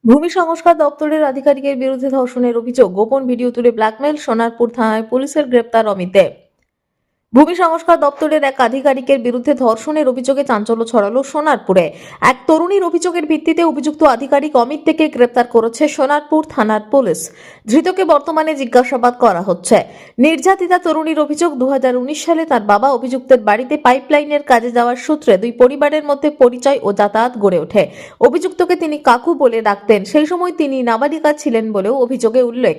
ভূমি সংস্কার দপ্তরের আধিকারিকের বিরুদ্ধে ধর্ষণের অভিযোগ, গোপন ভিডিও তুলে ব্ল্যাকমেইল, সোনারপুর থানায় পুলিশের গ্রেপ্তার অমিত দেব। ভূমি সংস্কার দপ্তরের এক আধিকারিকের বিরুদ্ধে ধর্ষণের অভিযোগে চাঞ্চল্য ছড়ালো সোনারপুরে। এক তরুণীর অভিযোগের ভিত্তিতে অভিযুক্ত আধিকারিক অমিত থেকে গ্রেপ্তার করেছে সোনারপুর থানার পুলিশ। ধৃতকে বর্তমানে জিজ্ঞাসাবাদ করা হচ্ছে। নির্যাতিতা তরুণীর অভিযোগ, 2019 সালে তার বাবা অভিযুক্তের বাড়িতে পাইপলাইনের কাজে যাওয়ার সূত্রে দুই পরিবারের মধ্যে পরিচয় ও যাতায়াত গড়ে ওঠে। অভিযুক্তকে তিনি কাকু বলে ডাকতেন। সেই সময় তিনি নাবালিকা ছিলেন বলেও অভিযোগে উল্লেখ।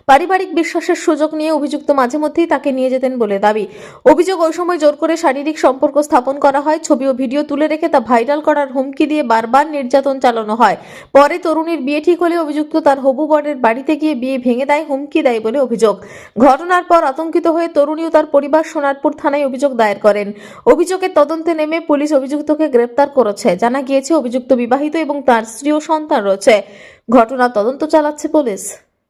পারিবারিক বিশ্বাসের সুযোগ নিয়ে অভিযুক্ত মাঝে মধ্যেই তাকে নিয়ে যেতেন বলে দাবি। অভিযোগ, ওই সময় জোর করে শারীরিক সম্পর্ক স্থাপন করা হয়, ছবি ও ভিডিও তুলে রেখে তা ভাইরাল করার হুমকি দিয়ে বারবার নির্যাতন চালানো হয়। পরে তরুণীর বিয়ে ঠিক হলে অভিযুক্ত তার হবু বরের বাড়িতে গিয়ে বিয়ে ভেঙে দেয়, হুমকি দেয় বলে অভিযোগ। ঘটনার পর আতঙ্কিত হয়ে তরুণী ও তার পরিবার সোনারপুর থানায় অভিযোগ দায়ের করেন। অভিযোগের তদন্তে নেমে পুলিশ অভিযুক্তকে গ্রেপ্তার করেছে। জানা গিয়েছে অভিযুক্ত বিবাহিত এবং তার স্ত্রী ও সন্তান রয়েছে। ঘটনার তদন্ত চালাচ্ছে পুলিশ।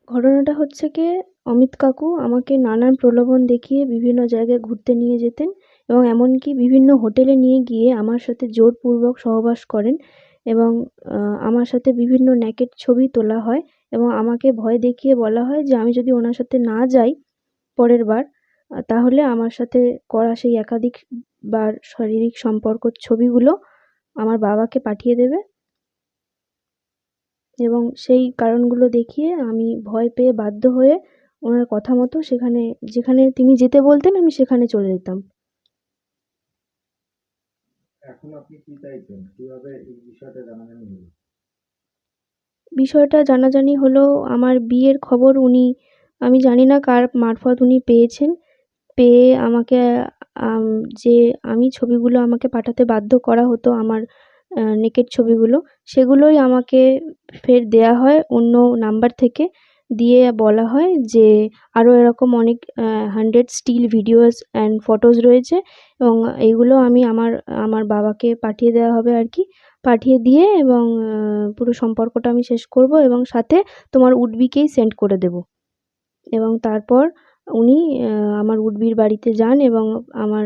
ঘটনাটা হচ্ছে গিয়ে অমিত কাকু আমাকে নানান প্রলোভন দেখিয়ে বিভিন্ন জায়গায় ঘুরতে নিয়ে যেতেন এবং এমনকি বিভিন্ন হোটেলে নিয়ে গিয়ে আমার সাথে জোরপূর্বক সহবাস করেন এবং আমার সাথে বিভিন্ন নেকেড ছবি তোলা হয় এবং আমাকে ভয় দেখিয়ে বলা হয় যে আমি যদি ওনার সাথে না যাই পরের বার তাহলে আমার সাথে করা সেই একাধিক বার শারীরিক সম্পর্কর ছবিগুলো আমার বাবাকে পাঠিয়ে দেবে এবং সেই কারণগুলো দেখিয়ে আমি ভয় পেয়ে বাধ্য হয়ে ওনার কথা মতো যেখানে তিনি যেতে বলতেন আমি সেখানে চলে যেতাম। এখন আপনি কি চাইছেন? কিভাবে এই বিষয়টা জানাজানি হলো? বিষয়টা জানাজানি হলো আমার বিয়ের খবর আমি জানি না কার মারফত উনি পেয়েছেন। পেয়ে আমাকে আম যে আমি ছবিগুলো আমাকে পাঠাতে বাধ্য করা হতো আমার নেকেড ছবিগুলো, সেগুলোই আমাকে ফের দেয়া হয় অন্য নাম্বার থেকে। দিয়ে বলা হয় যে আরও এরকম অনেক 100 স্টিল ভিডিওস অ্যান্ড ফটোস রয়েছে এবং এইগুলো আমার বাবাকে পাঠিয়ে দেওয়া হবে আর কি। পাঠিয়ে দিয়ে এবং পুরো সম্পর্কটা আমি শেষ করব এবং সাথে তোমার উডবিকেই সেন্ড করে দেব। এবং তারপর উনি আমার উডবির বাড়িতে যান এবং আমার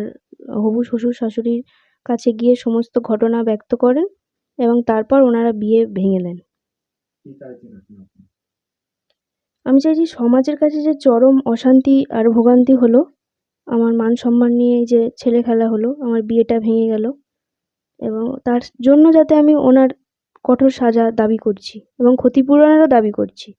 হবু শ্বশুর শাশুড়ির কাছে গিয়ে সমস্ত ঘটনা ব্যক্ত করেন এবং তারপর ওনারা বিয়ে ভেঙে দেন। কি চাইছেন এখন আপনি? আমি চাইছি সমাজের কাছে যে চরম অশান্তি আর ভোগান্তি হলো, আমার মান সম্মান নিয়ে এই যে ছেলেখেলা হলো, আমার বিয়েটা ভেঙে গেল এবং তার জন্য যাতে আমি ওনার কঠোর সাজা দাবি করছি এবং ক্ষতিপূরণেরও দাবি করছি।